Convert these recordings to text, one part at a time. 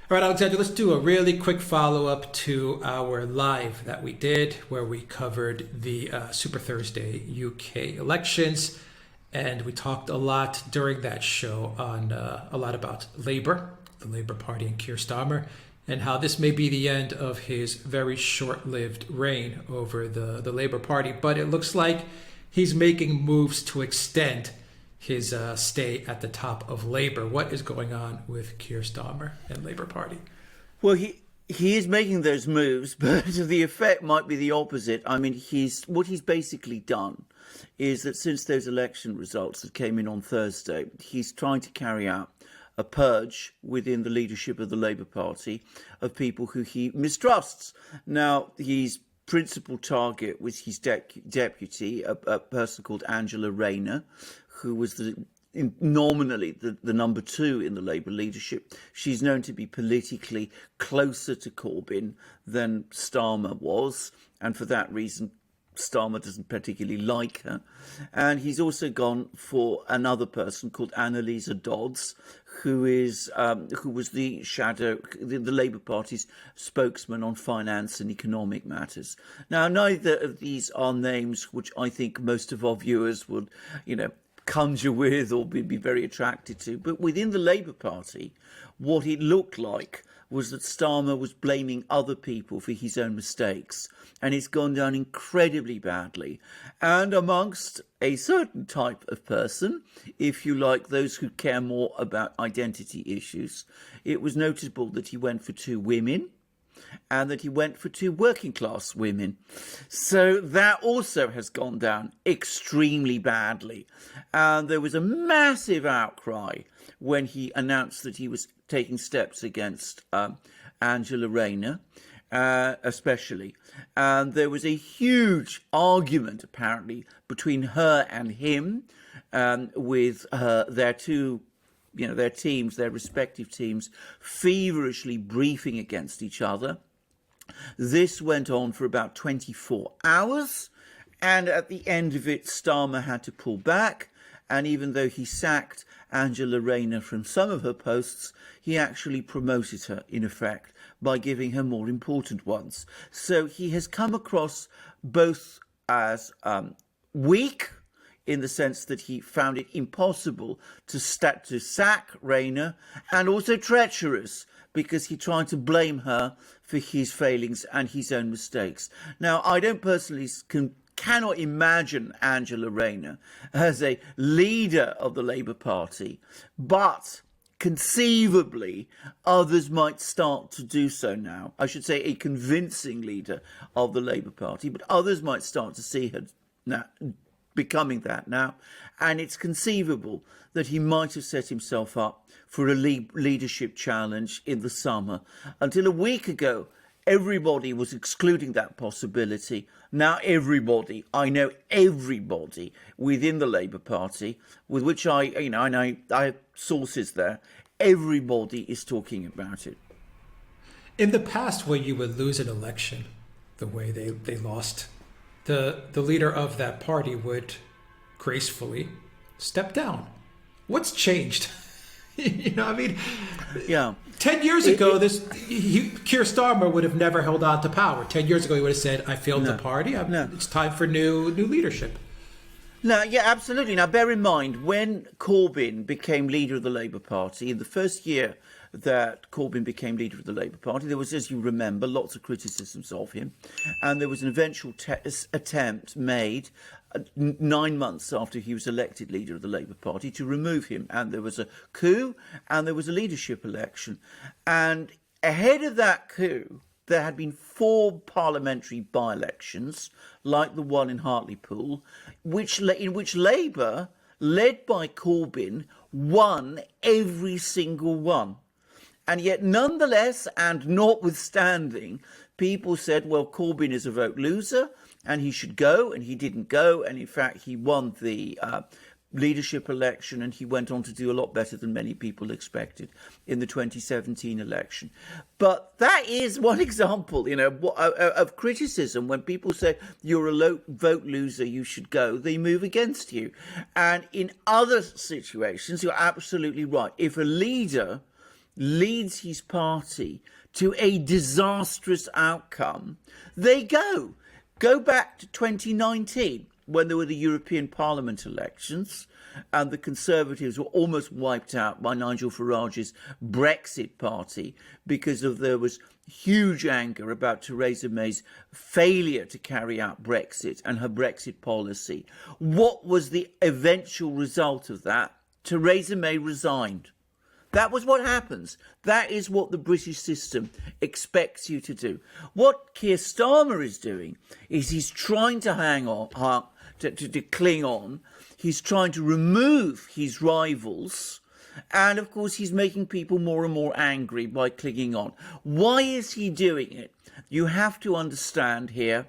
All right, Alexander, let's do a really quick follow-up to our live that we did where we covered the Super Thursday UK elections. And we talked a lot during that show on a lot about Labour, the Labour Party and Keir Starmer, and how this may be the end of his very short-lived reign over the Labour Party. But it looks like he's making moves to extend his stay at the top of Labour. What is going on with Keir Starmer and Labour Party? Well, he is making those moves, but the effect might be the opposite. I mean, what he's basically done is that since those election results that came in on Thursday, he's trying to carry out a purge within the leadership of the Labour Party of people who he mistrusts. Now, his principal target was his deputy, a person called Angela Rayner, who was nominally the number two in the Labour leadership. She's known to be politically closer to Corbyn than Starmer was, and for that reason Starmer doesn't particularly like her. And he's also gone for another person called Annalisa Dodds, who was the Labour Party's spokesman on finance and economic matters. Now, neither of these are names which I think most of our viewers would, conjure with or be very attracted to. But within the Labour Party, what it looked like was that Starmer was blaming other people for his own mistakes. And it's gone down incredibly badly. And amongst a certain type of person, if you like, those who care more about identity issues, it was notable that he went for two women and that he went for two working class women. So that also has gone down extremely badly. And there was a massive outcry when he announced that he was taking steps against Angela Rayner, especially. And there was a huge argument, apparently, between her and him, with their two, their teams, their respective teams, feverishly briefing against each other. This went on for about 24 hours, and at the end of it, Starmer had to pull back. And even though he sacked Angela Rayner from some of her posts, he actually promoted her, in effect, by giving her more important ones. So he has come across both as weak, in the sense that he found it impossible to sack Rayner, and also treacherous, because he tried to blame her for his failings and his own mistakes. Now, I don't personally cannot imagine Angela Rayner as a leader of the Labour Party, but conceivably others might start to do so now. I should say a convincing leader of the Labour Party, but others might start to see her now becoming that now. And it's conceivable that he might have set himself up for a leadership challenge in the summer. Until a week ago, everybody was excluding that possibility. Now I know everybody within the Labour Party, with which I have sources there, everybody is talking about it. In the past, when you would lose an election, the way they lost, the leader of that party would gracefully step down. What's changed? Yeah. 10 years ago, Keir Starmer would have never held on to power. 10 years ago, he would have said, I failed the party. It's time for new leadership. No, yeah, absolutely. Now, bear in mind, when Corbyn became leader of the Labour Party, in the first year that Corbyn became leader of the Labour Party, there was, as you remember, lots of criticisms of him. And there was an eventual attempt made 9 months after he was elected leader of the Labour Party to remove him. And there was a coup and there was a leadership election. And ahead of that coup, there had been 4 parliamentary by-elections, like the one in Hartlepool, in which Labour, led by Corbyn, won every single one. And yet, nonetheless, and notwithstanding, people said, well, Corbyn is a vote loser and he should go, and he didn't go. And in fact, he won the leadership election, and he went on to do a lot better than many people expected in the 2017 election. But that is one example, of criticism. When people say you're a vote loser, you should go, they move against you. And in other situations, you're absolutely right. If a leader leads his party to a disastrous outcome, they go. Go back to 2019 when there were the European Parliament elections and the Conservatives were almost wiped out by Nigel Farage's Brexit party because there was huge anger about Theresa May's failure to carry out Brexit and her Brexit policy. What was the eventual result of that? Theresa May resigned. That was what happens. That is what the British system expects you to do. What Keir Starmer is doing is he's trying to hang on, to cling on. He's trying to remove his rivals. And of course, he's making people more and more angry by clinging on. Why is he doing it? You have to understand here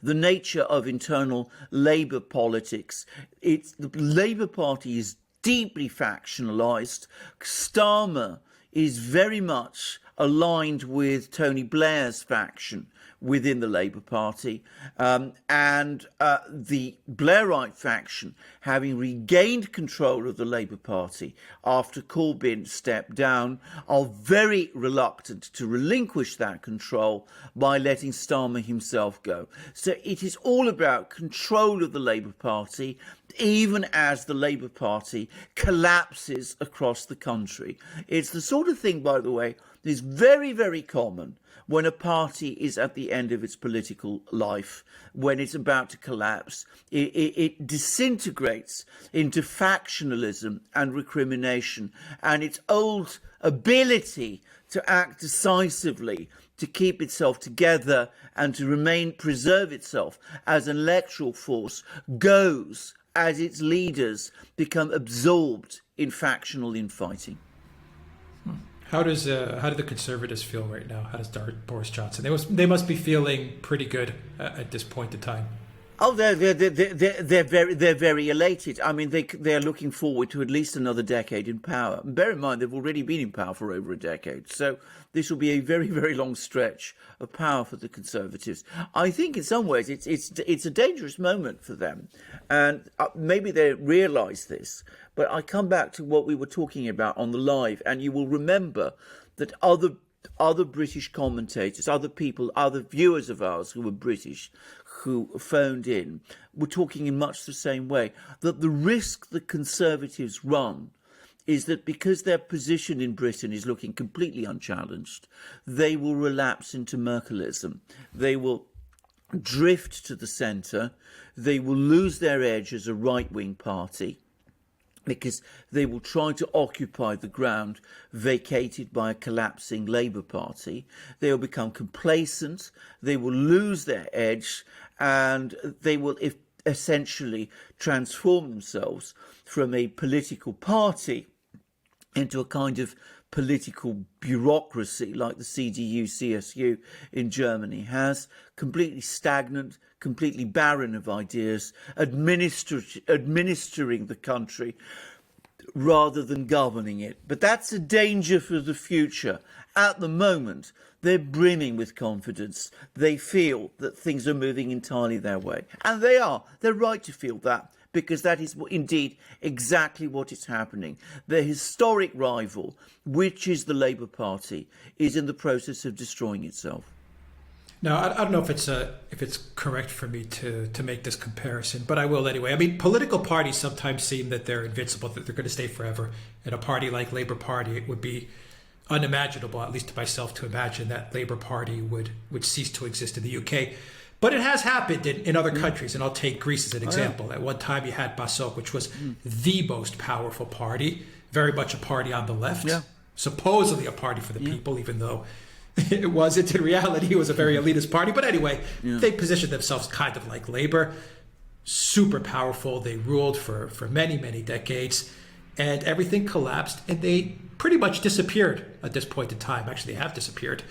the nature of internal Labour politics. The Labour Party is deeply factionalised. Starmer is very much aligned with Tony Blair's faction within the Labour Party, and the Blairite faction, having regained control of the Labour Party after Corbyn stepped down, are very reluctant to relinquish that control by letting Starmer himself go. So it is all about control of the Labour Party, even as the Labour Party collapses across the country. It's the sort of thing, by the way, that is very, very common when a party is at the end of its political life, when it's about to collapse. It disintegrates into factionalism and recrimination, and its old ability to act decisively, to keep itself together and to preserve itself as an electoral force goes as its leaders become absorbed in factional infighting. How do the Conservatives feel right now? How does Boris Johnson? They must be feeling pretty good at this point in time. Oh, they're very elated. I mean, they're looking forward to at least another decade in power. And bear in mind, they've already been in power for over a decade, so this will be a very, very long stretch of power for the Conservatives. I think, in some ways, it's a dangerous moment for them, and maybe they realise this. But I come back to what we were talking about on the live, and you will remember that other British commentators, other people, other viewers of ours who were British, who phoned in, were talking in much the same way, that the risk the Conservatives run is that because their position in Britain is looking completely unchallenged, they will relapse into Merkelism. They will drift to the centre. They will lose their edge as a right-wing party, because they will try to occupy the ground vacated by a collapsing Labour Party. They will become complacent, they will lose their edge, and they will essentially transform themselves from a political party into a kind of political bureaucracy like the CDU-CSU in Germany has, completely stagnant, completely barren of ideas, administering the country rather than governing it. But that's a danger for the future. At the moment, they're brimming with confidence. They feel that things are moving entirely their way. And they are. They're right to feel that, because that is indeed exactly what is happening. Their historic rival, which is the Labour Party, is in the process of destroying itself. Now, I don't know if it's correct for me to make this comparison, but I will anyway. I mean, political parties sometimes seem that they're invincible, that they're going to stay forever. And a party like Labour Party, it would be unimaginable, at least to myself, to imagine that Labour Party would cease to exist in the UK. But it has happened in other countries, and I'll take Greece as an example. At one time, you had PASOK, which was the most powerful party, very much a party on the left, supposedly a party for the people, even though it wasn't. In reality, it was a very elitist party. But anyway, they positioned themselves kind of like Labour, super powerful. They ruled for many, many decades, and everything collapsed, and they pretty much disappeared at this point in time. Actually, they have disappeared.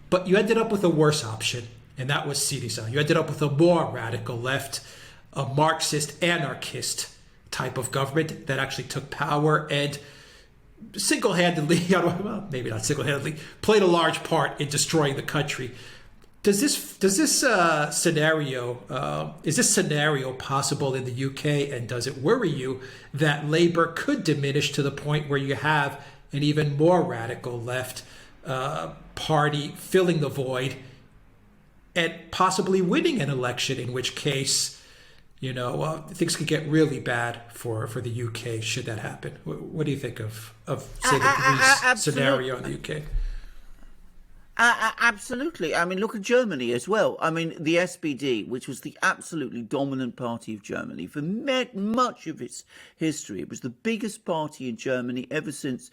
But you ended up with a worse option, and that was Syriza. You ended up with a more radical left, a Marxist, anarchist type of government that actually took power and single-handedly, well, maybe not single-handedly, played a large part in destroying the country. Is this scenario possible in the UK, and does it worry you that Labour could diminish to the point where you have an even more radical left party filling the void and possibly winning an election, in which case, things could get really bad for the UK should that happen. What do you think of say, the Greece scenario in the UK? Absolutely. I mean, look at Germany as well. I mean, the SPD, which was the absolutely dominant party of Germany for much of its history, it was the biggest party in Germany ever since,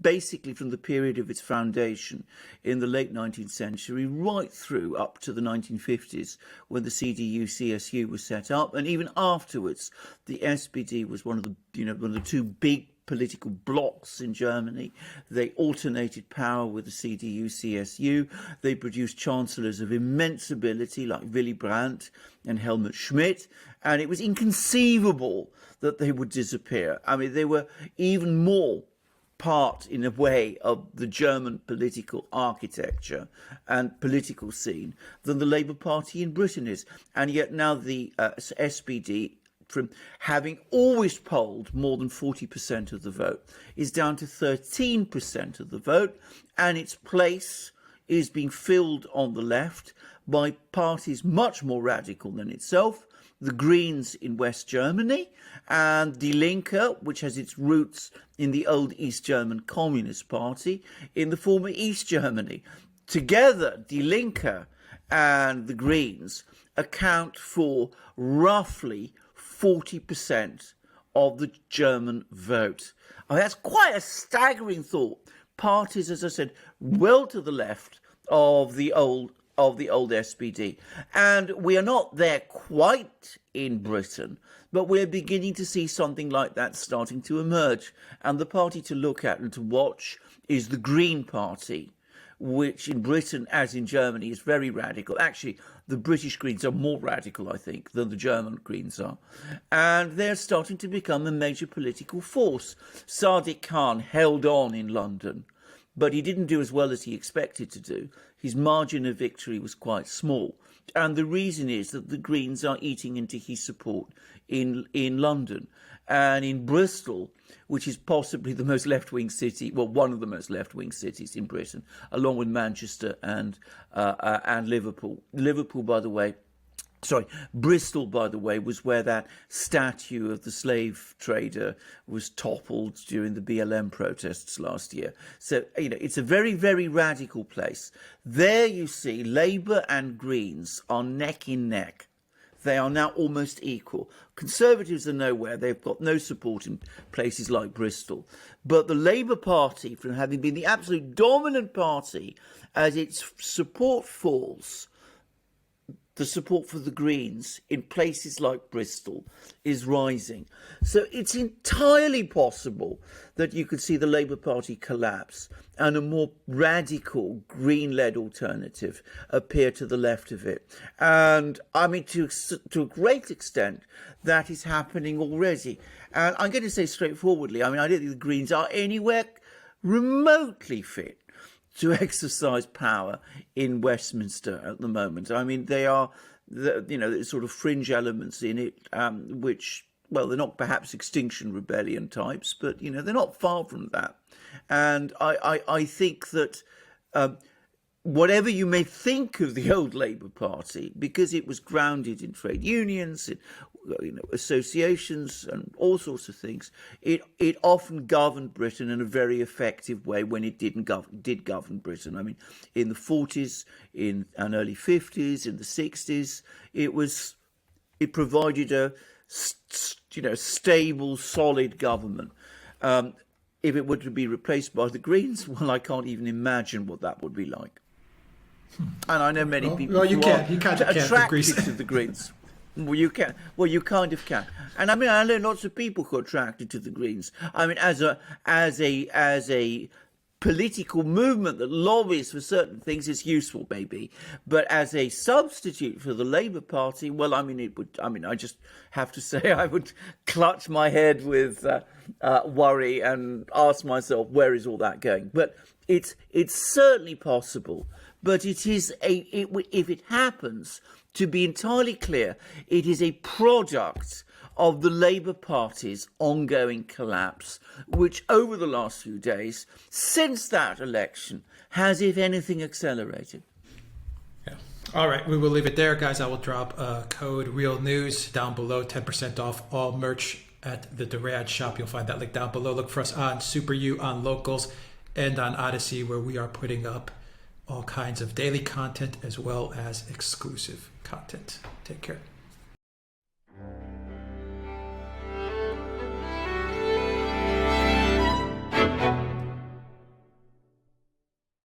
basically from the period of its foundation in the late 19th century, right through up to the 1950s when the CDU-CSU was set up, and even afterwards, the SPD was one of the two big political blocs in Germany. They alternated power with the CDU-CSU. They produced chancellors of immense ability like Willy Brandt and Helmut Schmidt, and it was inconceivable that they would disappear. I mean, they were even more part, in a way, of the German political architecture and political scene than the Labour Party in Britain is. And yet now the SPD, from having always polled more than 40% of the vote, is down to 13% of the vote, and its place is being filled on the left by parties much more radical than itself, the Greens in West Germany, and Die Linke, which has its roots in the old East German Communist Party in the former East Germany. Together, Die Linke and the Greens account for roughly 40% of the German vote. I mean, that's quite a staggering thought. Parties, as I said, well to the left of the old SPD. And we are not there quite in Britain, but we're beginning to see something like that starting to emerge. And the party to look at and to watch is the Green Party, which in Britain, as in Germany, is very radical. Actually, the British Greens are more radical, I think, than the German Greens are. And they're starting to become a major political force. Sadiq Khan held on in London, but he didn't do as well as he expected to do. His margin of victory was quite small. And the reason is that the Greens are eating into his support in London. And in Bristol, which is possibly the most left-wing city, well, one of the most left-wing cities in Britain, along with Manchester and Liverpool. Bristol, by the way, was where that statue of the slave trader was toppled during the BLM protests last year. So, it's a very, very radical place. There you see Labour and Greens are neck in neck. They are now almost equal. Conservatives are nowhere. They've got no support in places like Bristol. But the Labour Party, from having been the absolute dominant party, as its support falls, the support for the Greens in places like Bristol is rising. So it's entirely possible that you could see the Labour Party collapse and a more radical Green-led alternative appear to the left of it. And I mean, to a great extent, that is happening already. And I'm going to say straightforwardly, I mean, I don't think the Greens are anywhere remotely fit to exercise power in Westminster at the moment. I mean, they are, there's sort of fringe elements in it, which, well, they're not perhaps Extinction Rebellion types, but, they're not far from that. And I think that whatever you may think of the old Labour Party, because it was grounded in trade unions, in associations and all sorts of things, it often governed Britain in a very effective way when it did govern Britain. I mean, in the 40s, and early 50s, in the 60s, it provided a stable, solid government. If it were to be replaced by the Greens, well, I can't even imagine what that would be like. And I know many people who are attracted to the Greens. Well, you can. Well, you kind of can. And I mean, I know lots of people who are attracted to the Greens. I mean, as a political movement that lobbies for certain things is useful, maybe. But as a substitute for the Labour Party, well, I mean, I just have to say I would clutch my head with worry and ask myself, where is all that going? But it's certainly possible, but it is if it happens, to be entirely clear, it is a product of the Labour Party's ongoing collapse, which over the last few days, since that election, has, if anything, accelerated. Yeah. All right, we will leave it there, guys. I will drop code REALNEWS down below, 10% off all merch at the Duran shop. You'll find that link down below. Look for us on SuperU, on Locals, and on Odyssey, where we are putting up all kinds of daily content as well as exclusive content. Take care.